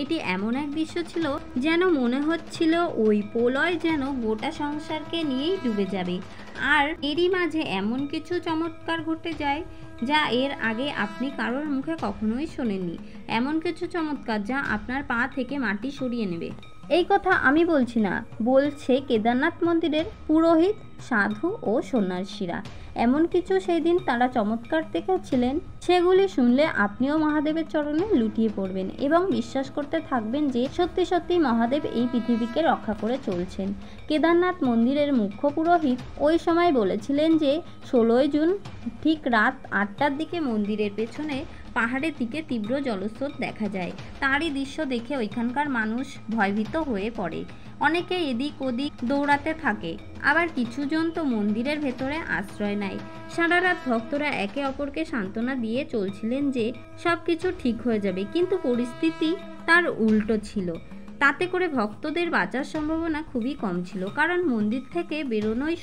এটি এমন এক দৃশ্য ছিল যেন মনে হচ্ছিল ওই প্রলয় যেন গোটা সংসারকে নিয়েই ডুবে যাবে। আর এরই মাঝে এমন কিছু চমৎকার ঘটে যায় যা এর আগে আপনি কারোর মুখে কখনোই শোনেননি। এমন কিছু চমৎকার যা আপনার পা থেকে মাটি সরিয়ে নেবে। এই কথা আমি বলছি না, বলছে কেদারনাথ মন্দিরের পুরোহিত, সাধু ও সন্ন্যাসীরা। এমন কিছু সেই দিন তারা চমৎকার দেখেছিলেন, সেগুলি শুনলে আপনিও মহাদেবের চরণে লুটিয়ে পড়বেন এবং বিশ্বাস করতে থাকবেন যে সত্যি সত্যি মহাদেব এই পৃথিবীকে রক্ষা করে চলছেন। কেদারনাথ মন্দিরের মুখ্য পুরোহিত ওই সময় বলেছিলেন যে 16ই জুন ঠিক রাত 8টার দিকে মন্দিরের পেছনে পাহাড়ের দিকে তীব্র জলস্রোত দেখা যায়। তারই দৃশ্য দেখে ওইখানকার মানুষ ভয়ভীত হয়ে পড়ে। অনেকে এদিক ওদিক দৌড়াতে থাকে, আবার কিছুজন তো মন্দিরের ভেতরে আশ্রয় নেয়। সারা রাত ভক্তরা একে অপরকে সান্ত্বনা দিয়ে চলছিলেন যে সব কিছু ঠিক হয়ে যাবে, কিন্তু পরিস্থিতি তার উল্টো ছিল। তাতে করে ভক্তদের বাঁচার সম্ভাবনা খুবই কম ছিল, কারণ মন্দির থেকে বেরোনোই